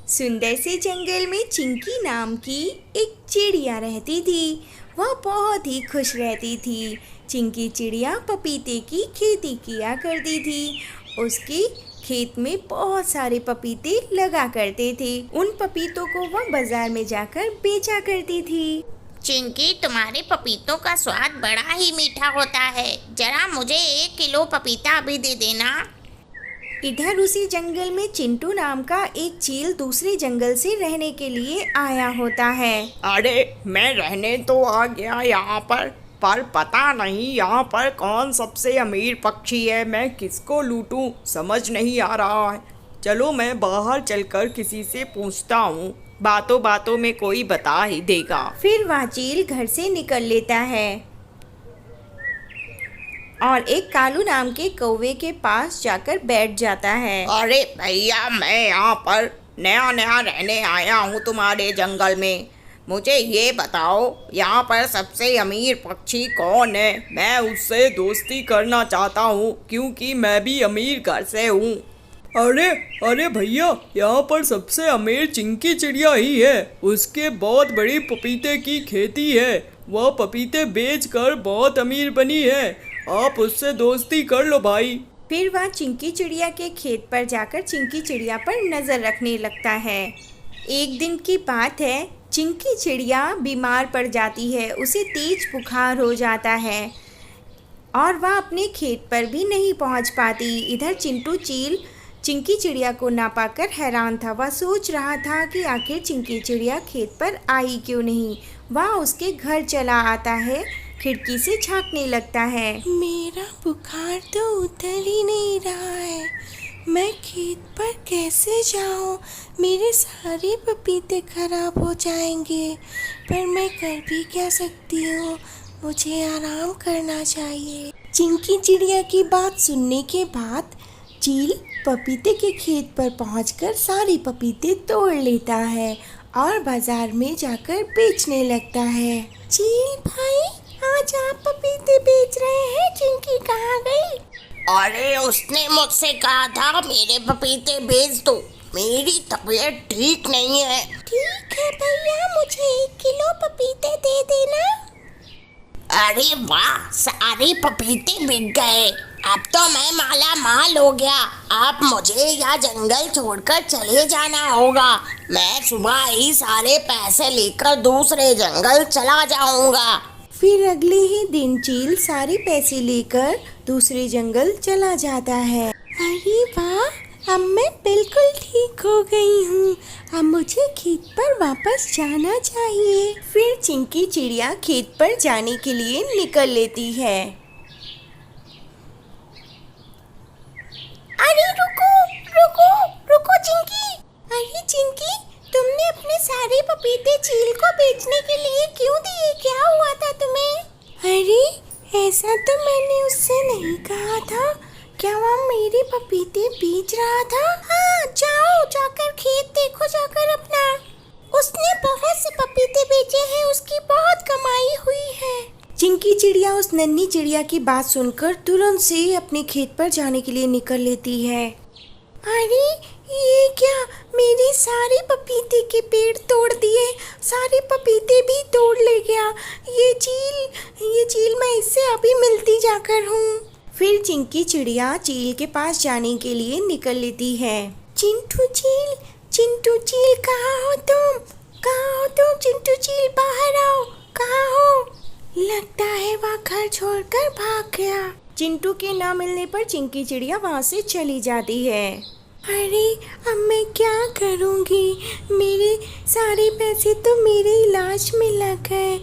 सुंदर से जंगल में चिंकी नाम की एक चिड़िया रहती थी। वह बहुत ही खुश रहती थी। चिंकी चिड़िया पपीते की खेती किया करती थी। उसके खेत में बहुत सारे पपीते लगा करते थे। उन पपीतों को वह बाजार में जाकर बेचा करती थी। चिंकी, तुम्हारे पपीतों का स्वाद बड़ा ही मीठा होता है। जरा मुझे 1 किलो पपीता अभी दे देना। इधर उसी जंगल में चिंटू नाम का एक चील दूसरे जंगल से रहने के लिए आया होता है। अरे मैं रहने तो आ गया यहाँ पर पता नहीं यहाँ पर कौन सबसे अमीर पक्षी है। मैं किसको लूटूं समझ नहीं आ रहा है। चलो मैं बाहर चलकर किसी से पूछता हूँ, बातों बातों में कोई बता ही देगा। फिर वह चील घर से निकल लेता है और एक कालू नाम के कौवे के पास जाकर बैठ जाता है। अरे भैया, मैं यहाँ पर नया नया रहने आया हूँ तुम्हारे जंगल में। मुझे ये बताओ, यहाँ पर सबसे अमीर पक्षी कौन है? मैं उससे दोस्ती करना चाहता हूँ क्योंकि मैं भी अमीर घर से हूँ। अरे अरे भैया, यहाँ पर सबसे अमीर चिंकी चिड़िया ही है। उसके बहुत बड़ी पपीते की खेती है। वह पपीते बेचकर बहुत अमीर बनी है। आप उससे दोस्ती कर लो भाई। फिर वह चिंकी चिड़िया के खेत पर जाकर चिंकी चिड़िया पर नजर रखने लगता है। एक दिन की बात है, चिंकी चिड़िया बीमार पड़ जाती है। उसे तेज बुखार हो जाता है और वह अपने खेत पर भी नहीं पहुंच पाती। इधर चिंटू चील चिंकी चिड़िया को ना पाकर हैरान था। वह सोच रहा था कि आखिर चिंकी चिड़िया खेत पर आई क्यों नहीं। वह उसके घर चला आता है, खिड़की से झांकने लगता है। मेरा बुखार तो उतर ही नहीं रहा है। मैं खेत पर कैसे जाऊं? मेरे सारे पपीते खराब हो जाएंगे। पर मैं कर भी क्या सकती हूँ? मुझे आराम करना चाहिए। चिंकी चिड़िया की बात सुनने के बाद चील पपीते के खेत पर पहुंचकर सारे पपीते तोड़ लेता है और बाजार में जाकर बेचने लगता है। चील भाई, आज आप पपीते बेच रहे हैं? चिंकी कहाँ गई? अरे उसने मुझसे कहा था मेरे पपीते बेच दो। मेरी तबीयत ठीक नहीं है। ठीक है भैया, मुझे 1 किलो पपीते दे देना। अरे वाह, सारे पपीते बिक गए। अब तो मैं माला माल हो गया। अब मुझे यह जंगल छोड़कर चले जाना होगा। मैं सुबह ही सारे पैसे लेकर दूसरे जंगल चला जाऊंगा। फिर अगले ही दिन चील सारे पैसे लेकर दूसरे जंगल चला जाता है। अरे वाह, अब मैं बिल्कुल ठीक हो गई हूँ। अब मुझे खेत पर वापस जाना चाहिए। फिर चिंकी चिड़िया खेत पर जाने के लिए निकल लेती है। अरे रुको रुको रुको चिंकी। अरे चिंकी, तुमने अपने सारे पपीते चील को बेचने के लिए क्यों दिए? क्या हुआ था तुम्हें? अरे ऐसा तो मैंने उससे नहीं कहा था। क्या वह मेरे पपीते बेच रहा था? हाँ, जाओ जाकर खेत देखो जाकर अपना। उसने बहुत से पपीते बेचे हैं, उसकी बहुत कमाई हुई है। चिंकी चिड़िया उस नन्ही चिड़िया की बात सुनकर तुरंत से अपने खेत पर जाने के लिए निकल लेती है। अरे ये क्या, मेरे सारे पपीते के पेड़ तोड़ दिए, सारे पपीते भी तोड़ ले गया। ये चील मैं इससे अभी मिलती जाकर हूँ। फिर चिंकी चिड़िया चील के पास जाने के लिए निकल लेती है। चिंटू चील कहाँ हो तुम? कहाँ हो तुम? चिंटू चील बाहर आओ। कहाँ हो? लगता है वह घर छोड़कर भाग गया। चिंटू के ना मिलने पर चिंकी चिड़िया वहाँ से चली जाती है। अरे अब मैं क्या करूँगी? मेरे सारे पैसे तो मेरे इलाज में लग गए।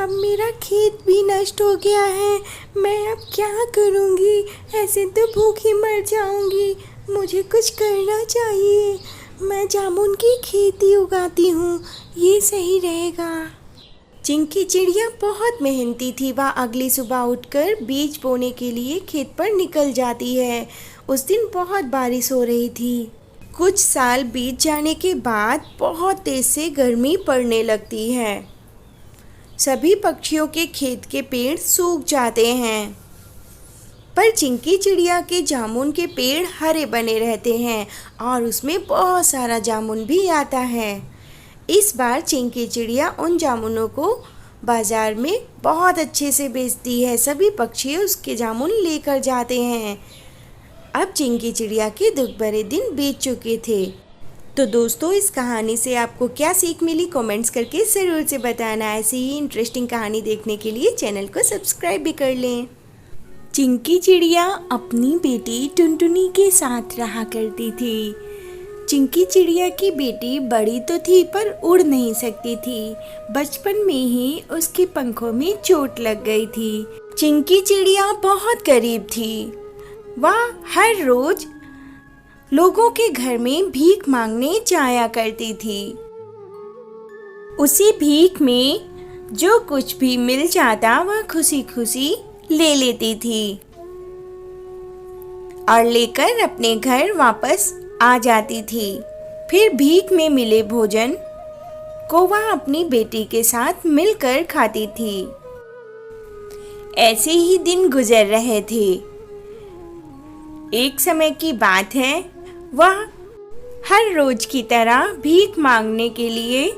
अब मेरा खेत भी नष्ट हो गया है। मैं अब क्या करूँगी? ऐसे तो भूखी मर जाऊँगी। मुझे कुछ करना चाहिए। मैं जामुन की खेती उगाती हूँ, ये सही रहेगा। चिंकी चिड़िया बहुत मेहनती थी। वह अगली सुबह उठकर बीज बोने के लिए खेत पर निकल जाती है। उस दिन बहुत बारिश हो रही थी। कुछ साल बीत जाने के बाद बहुत तेज से गर्मी पड़ने लगती है। सभी पक्षियों के खेत के पेड़ सूख जाते हैं। पर चिंकी चिड़िया के जामुन के पेड़ हरे बने रहते हैं और उसमें बहुत सारा जामुन भी आता है। इस बार चिंकी चिड़िया उन जामुनों को बाजार में बहुत अच्छे से बेचती है। सभी पक्षी उसके जामुन लेकर जाते हैं। अब चिंकी चिड़िया के दुख भरे दिन बीत चुके थे। तो दोस्तों, इस कहानी से आपको क्या सीख मिली कमेंट्स करके ज़रूर से बताना। ऐसी ही इंटरेस्टिंग कहानी देखने के लिए चैनल को सब्सक्राइब भी कर लें। चिंकी चिड़िया अपनी बेटी टुनटुनी के साथ रहा करती थी। चिंकी चिड़िया की बेटी बड़ी तो थी पर उड़ नहीं सकती थी। बचपन में ही उसके पंखों में चोट लग गई थी। चिंकी चिड़िया बहुत गरीब थी। वह हर रोज लोगों के घर में भीख मांगने जाया करती थी। उसी भीख में जो कुछ भी मिल जाता वह खुशी खुशी ले लेती थी और लेकर अपने घर वापस आ जाती थी। फिर भीख में मिले भोजन को वह अपनी बेटी के साथ मिलकर खाती थी। ऐसे ही दिन गुजर रहे थे। एक समय की बात है, वह हर रोज की तरह भीख मांगने के लिए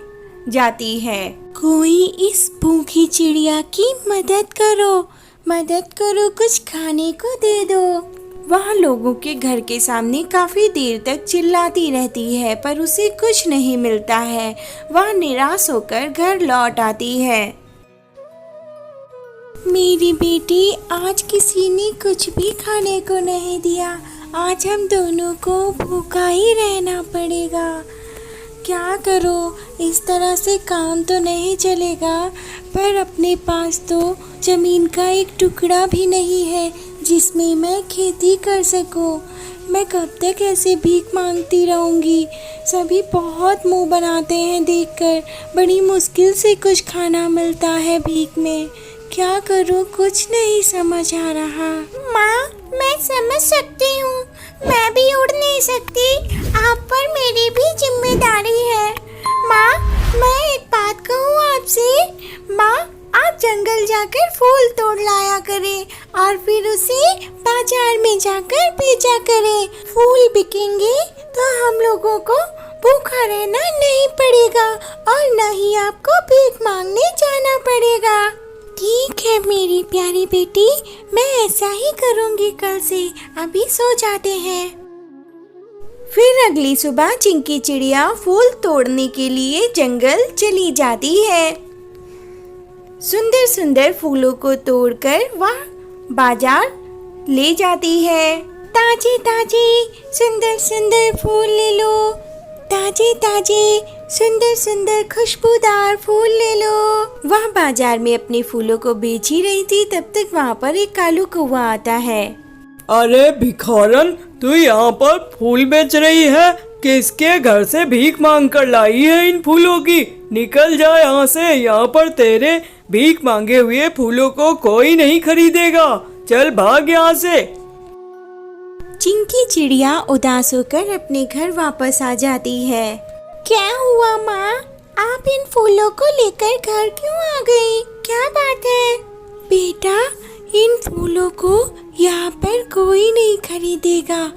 जाती है। कोई इस भूखी चिड़िया की मदद करो, कुछ खाने को दे दो। वह लोगों के घर के सामने काफी देर तक चिल्लाती रहती है पर उसे कुछ नहीं मिलता है। वह निराश होकर घर लौट आती है। मेरी बेटी, आज किसी ने कुछ भी खाने को नहीं दिया। आज हम दोनों को भूखा ही रहना पड़ेगा। क्या करो, इस तरह से काम तो नहीं चलेगा। पर अपने पास तो ज़मीन का एक टुकड़ा भी नहीं है जिसमें मैं खेती कर सकूं। मैं कब तक ऐसे भीख मांगती रहूंगी। सभी बहुत मुंह बनाते हैं देखकर। बड़ी मुश्किल से कुछ खाना मिलता है भीख में। क्या करूं, कुछ नहीं समझ आ रहा। माँ, मैं समझ सकती हूँ। मैं भी उड़ नहीं सकती। आप पर मेरी भी जिम्मेदारी है। माँ, मैं एक बात कहूँ आपसे। माँ, आप जंगल जाकर फूल तोड़ लाया करें और फिर उसे बाजार में जाकर बेचा करें। फूल बिकेंगे तो हम लोगों को भूखा रहना नहीं पड़ेगा और न ही आपको भीख मांगने जाना पड़ेगा। ठीक है मेरी प्यारी बेटी, मैं ऐसा ही करूँगी कल से। अभी सो जाते हैं। फिर अगली सुबह चिंकी चिड़िया फूल तोड़ने के लिए जंगल चली जाती है। सुंदर सुंदर फूलों को तोड़कर वह बाजार ले जाती है। ताजे ताजे सुंदर सुंदर फूल ले लो। ताजे ताजे सुंदर सुंदर खुशबूदार फूल ले लो। वह बाजार में अपने फूलों को बेच ही रही थी, तब तक वहाँ पर एक कालू कौवा आता है। अरे भिखारन, तू यहाँ पर फूल बेच रही है? किसके घर से भीख मांग कर लाई है इन फूलों की? निकल जा यहाँ से। यहाँ पर तेरे भीख मांगे हुए फूलों को कोई नहीं खरीदेगा। चल भाग यहाँ से। चिंकी चिड़िया उदास होकर अपने घर वापस आ जाती है। क्या हुआ माँ? आप इन फूलों को लेकर घर क्यों आ गई? क्या बात है? बेटा, इन फूलों को यहाँ पर कोई नहीं खरीदेगा।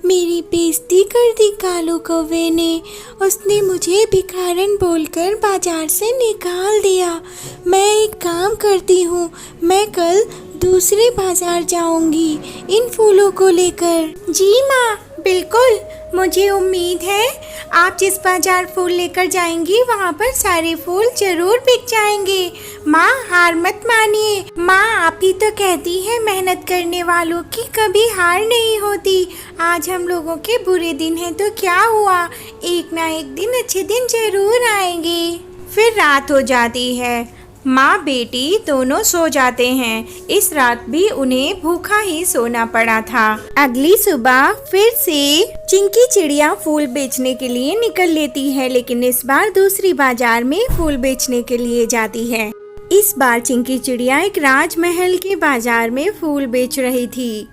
मेरी बेइज्जती कर दी कालू कौवे ने। उसने मुझे भिखारन बोलकर बाजार से निकाल दिया। मैं एक काम करती हूँ, मैं कल दूसरे बाजार जाऊंगी इन फूलों को लेकर। जी माँ, बिल्कुल। मुझे उम्मीद है आप जिस बाजार फूल लेकर जाएंगी वहाँ पर सारे फूल जरूर बिक जाएंगे। माँ, हार मत मानिए। माँ, आप ही तो कहती है मेहनत करने वालों की कभी हार नहीं होती। आज हम लोगों के बुरे दिन हैं तो क्या हुआ, एक ना एक दिन अच्छे दिन जरूर आएंगे। फिर रात हो जाती है। माँ बेटी दोनों सो जाते हैं। इस रात भी उन्हें भूखा ही सोना पड़ा था। अगली सुबह फिर से चिंकी चिड़िया फूल बेचने के लिए निकल लेती है, लेकिन इस बार दूसरी बाजार में फूल बेचने के लिए जाती है। इस बार चिंकी चिड़िया एक राजमहल के बाजार में फूल बेच रही थी।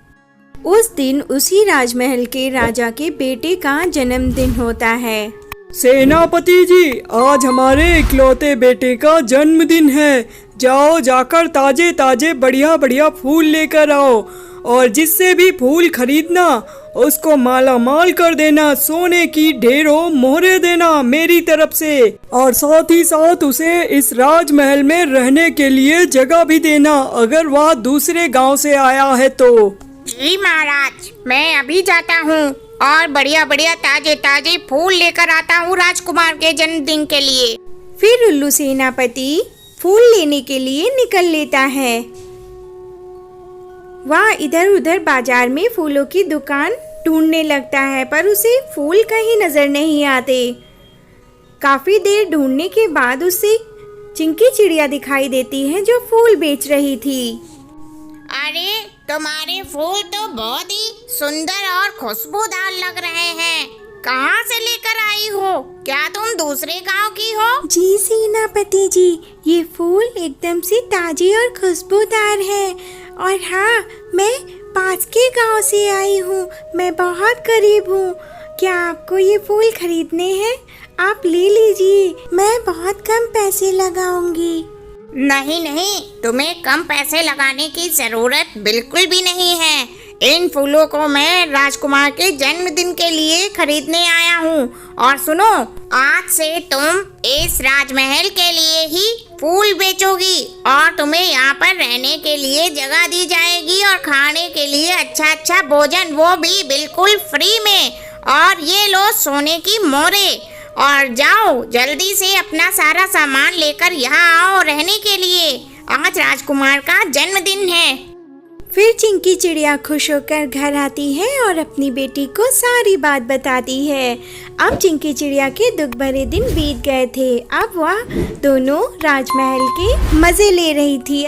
उस दिन उसी राजमहल के राजा के बेटे का जन्मदिन होता है। सेनापति जी, आज हमारे इकलौते बेटे का जन्मदिन है। जाओ, जाकर ताजे ताजे बढ़िया बढ़िया फूल लेकर आओ और जिससे भी फूल खरीदना उसको माला माल कर देना, सोने की ढेरों मोहरे देना मेरी तरफ से, और साथ ही साथ उसे इस राजमहल में रहने के लिए जगह भी देना अगर वह दूसरे गांव से आया है तो। जी महाराज, मैं अभी जाता हूँ और बढ़िया बढ़िया ताजे ताजे फूल लेकर आता हूँ राजकुमार के जन्मदिन के लिए। फिर उल्लू सेनापति फूल लेने के लिए निकल लेता है। वह इधर उधर बाजार में फूलों की दुकान ढूंढने लगता है, पर उसे फूल कहीं नजर नहीं आते। काफी देर ढूंढने के बाद उसे चिंकी चिड़िया दिखाई देती है जो फूल बेच रही थी। अरे तुम्हारे फूल तो बहुत ही सुंदर और खुशबूदार लग रहे हैं। कहाँ से लेकर आई हो? क्या तुम दूसरे गांव की हो? जी सेनापति जी, ये फूल एकदम से ताजे और खुशबूदार है। और हाँ, मैं पास के गांव से आई हूँ। मैं बहुत गरीब हूँ। क्या आपको ये फूल खरीदने हैं? आप ले लीजिए, मैं बहुत कम पैसे लगाऊंगी। नहीं नहीं, तुम्हें कम पैसे लगाने की जरूरत बिल्कुल भी नहीं है। इन फूलों को मैं राजकुमार के जन्मदिन के लिए खरीदने आया हूँ। और सुनो, आज से तुम इस राजमहल के लिए ही फूल बेचोगी और तुम्हें यहाँ पर रहने के लिए जगह दी जाएगी और खाने के लिए अच्छा अच्छा भोजन, वो भी बिल्कुल फ्री में। और ये लो सोने की मोहरे, और जाओ जल्दी से अपना सारा सामान लेकर यहाँ आओ रहने के लिए। आज राजकुमार का जन्मदिन है। फिर चिंकी चिड़िया खुश होकर घर आती है और अपनी बेटी को सारी बात बताती है। अब चिंकी चिड़िया के दुख भरे दिन बीत गए थे। अब वह दोनों राजमहल के मजे ले रही थी।